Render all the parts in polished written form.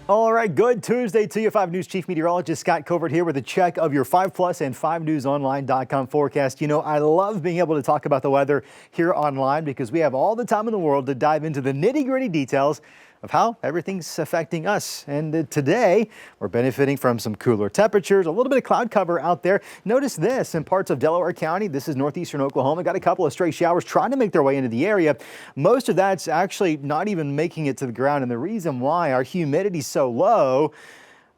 All right, good Tuesday to you. 5 News Chief Meteorologist Skot Covert here with a check of your 5 Plus and 5newsonline.com forecast. You know, I love being able to talk about the weather here online because we have all the time in the world to dive into the nitty-gritty details of how everything's affecting us. And today, we're benefiting from some cooler temperatures, a little bit of cloud cover out there. Notice this in parts of Delaware County. This is northeastern Oklahoma. Got a couple of stray showers trying to make their way into the area. Most of that's actually not even making it to the ground. And the reason why our humidity is so low,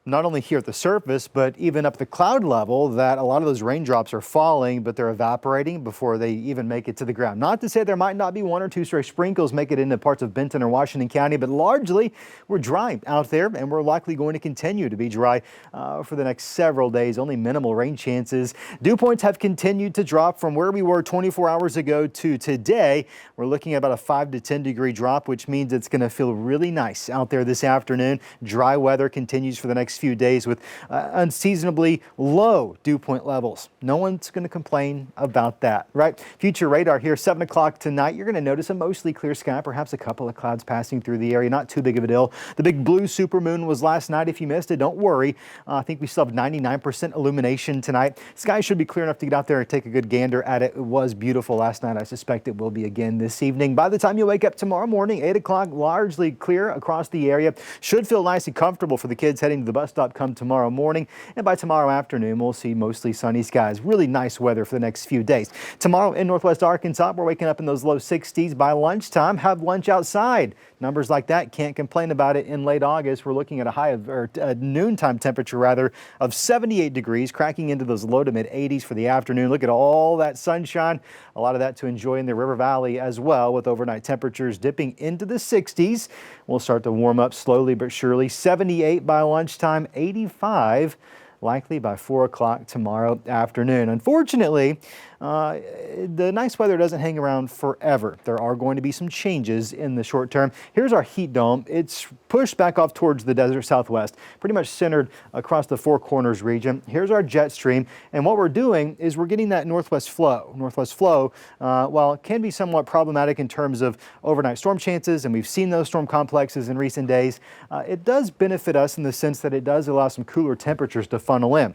not only here at the surface, but even up the cloud level, that a lot of those raindrops are falling, but they're evaporating before they even make it to the ground. Not to say there might not be 1 or 2 stray sprinkles make it into parts of Benton or Washington County, but largely we're dry out there, and we're likely going to continue to be dry for the next several days. Only minimal rain chances. Dew points have continued to drop from where we were 24 hours ago to today. We're looking at about a 5 to 10 degree drop, which means it's going to feel really nice out there this afternoon. Dry weather continues for the next few days with unseasonably low dew point levels. No one's going to complain about that, right? Future radar here, 7 o'clock tonight. You're going to notice a mostly clear sky, perhaps a couple of clouds passing through the area. Not too big of a deal. The big blue supermoon was last night. If you missed it, don't worry. I think we still have 99% illumination tonight. Sky should be clear enough to get out there and take a good gander at it. It was beautiful last night. I suspect it will be again this evening. By the time you wake up tomorrow morning, 8 o'clock, largely clear across the area. Should feel nice and comfortable for the kids heading to the bus stop come tomorrow morning. And by tomorrow afternoon, we'll see mostly sunny skies. Really nice weather for the next few days. Tomorrow in Northwest Arkansas, we're waking up in those low 60s. By lunchtime, have lunch outside. Numbers like that, can't complain about it in late August. We're looking at a high of, or a noontime temperature rather, of 78 degrees, cracking into those low to mid 80s for the afternoon. Look at all that sunshine. A lot of that to enjoy in the River Valley as well, with overnight temperatures dipping into the 60s. We'll start to warm up slowly but surely. 78 by lunchtime, 85 likely by 4 o'clock tomorrow afternoon. Unfortunately, the nice weather doesn't hang around forever. There are going to be some changes in the short term. Here's our heat dome. It's pushed back off towards the desert southwest, pretty much centered across the Four Corners region. Here's our jet stream, and what we're doing is we're getting that northwest flow. Northwest flow, while it can be somewhat problematic in terms of overnight storm chances, and we've seen those storm complexes in recent days, it does benefit us in the sense that it does allow some cooler temperatures to funnel in.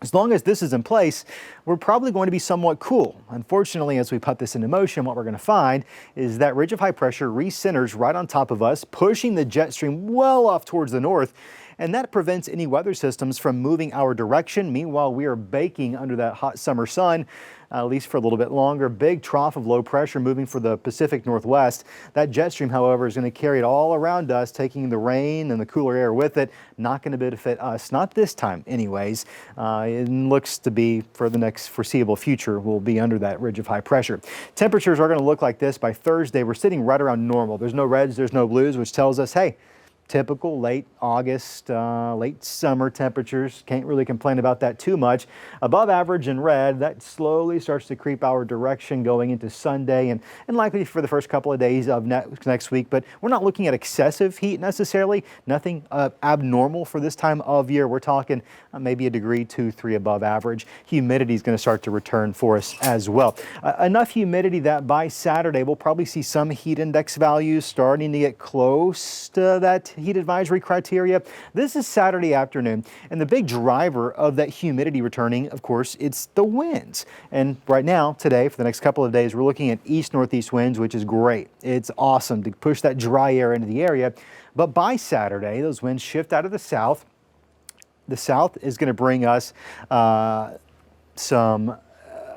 As long as this is in place, we're probably going to be somewhat cool. Unfortunately, as we put this into motion, what we're going to find is that ridge of high pressure recenters right on top of us, pushing the jet stream well off towards the north, and that prevents any weather systems from moving our direction. Meanwhile, we are baking under that hot summer sun, at least for a little bit longer. Big trough of low pressure moving for the Pacific Northwest. That jet stream, however, is going to carry it all around us, taking the rain and the cooler air with it. Not going to benefit us, not this time anyways. It looks to be for the next foreseeable future, we'll be under that ridge of high pressure. Temperatures are going to look like this by Thursday. We're sitting right around normal. There's no reds, there's no blues, which tells us, hey, typical late August, late summer temperatures. Can't really complain about that too much. Above average in red, that slowly starts to creep our direction going into Sunday and likely for the first couple of days of next week. But we're not looking at excessive heat necessarily. Nothing abnormal for this time of year. We're talking maybe a degree, 2, 3 above average. Humidity is going to start to return for us as well. Enough humidity that by Saturday, we'll probably see some heat index values starting to get close to that heat advisory criteria. This is Saturday afternoon, and the big driver of that humidity returning, of course, it's the winds. And right now, today, for the next couple of days, we're looking at east-northeast winds, which is great. It's awesome to push that dry air into the area. But by Saturday, those winds shift out of the south. The south is going to bring us some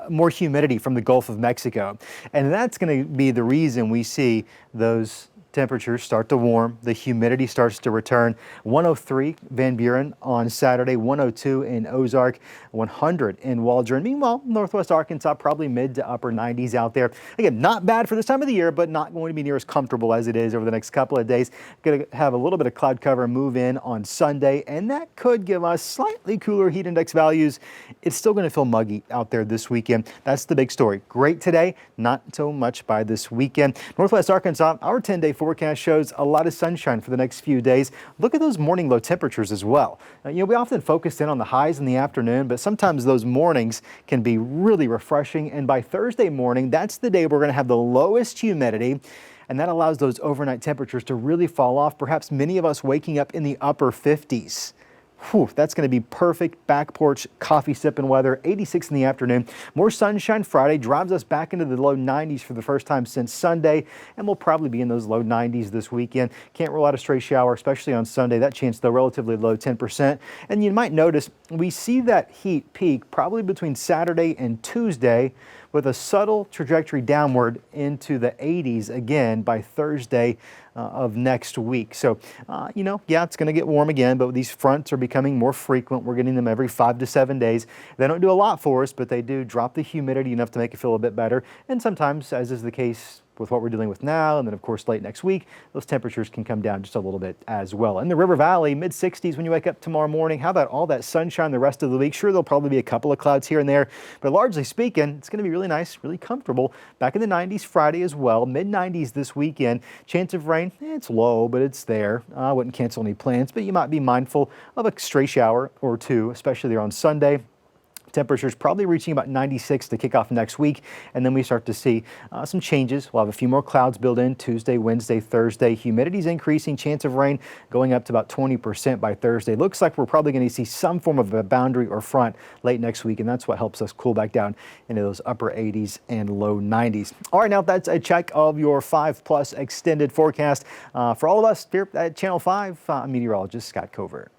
more humidity from the Gulf of Mexico. And that's going to be the reason we see those temperatures start to warm. The humidity starts to return. 103 Van Buren on Saturday, 102 in Ozark, 100 in Waldron. Meanwhile, Northwest Arkansas, probably mid to upper 90s out there. Again, not bad for this time of the year, but not going to be near as comfortable as it is over the next couple of days. Going to have a little bit of cloud cover move in on Sunday, and that could give us slightly cooler heat index values. It's still going to feel muggy out there this weekend. That's the big story. Great today, not so much by this weekend. Northwest Arkansas, our 10-day forecast shows a lot of sunshine for the next few days. Look at those morning low temperatures as well. We often focus in on the highs in the afternoon, but sometimes those mornings can be really refreshing. And by Thursday morning, that's the day we're going to have the lowest humidity. and that allows those overnight temperatures to really fall off. Perhaps many of us waking up in the upper 50s. Whew, that's going to be perfect back porch coffee sipping weather. 86 in the afternoon. More sunshine Friday drives us back into the low 90s for the first time since Sunday, and we'll probably be in those low 90s this weekend. Can't rule out a stray shower, especially on Sunday. That chance, though, relatively low, 10%. And you might notice we see that heat peak probably between Saturday and Tuesday, with a subtle trajectory downward into the 80s again by Thursday of next week. So, yeah, it's going to get warm again, but these fronts are becoming more frequent. We're getting them every 5 to 7 days. They don't do a lot for us, but they do drop the humidity enough to make it feel a bit better. And sometimes, as is the case with what we're dealing with now, and then of course late next week, those temperatures can come down just a little bit as well. In the River Valley, mid 60s when you wake up tomorrow morning. How about all that sunshine the rest of the week? Sure, there'll probably be a couple of clouds here and there, but largely speaking, it's going to be really nice, really comfortable. Back in the 90s Friday as well, mid 90s this weekend. Chance of rain, it's low, but it's there. I wouldn't cancel any plans, but you might be mindful of a stray shower or two, especially there on Sunday. Temperatures probably reaching about 96 to kick off next week, and then we start to see some changes. We'll have a few more clouds build in Tuesday, Wednesday, Thursday. Humidity's increasing, chance of rain going up to about 20% by Thursday. Looks like we're probably going to see some form of a boundary or front late next week, and that's what helps us cool back down into those upper 80s and low 90s. All right, now that's a check of your 5+ extended forecast. For all of us here at Channel 5, I'm meteorologist Skot Covert.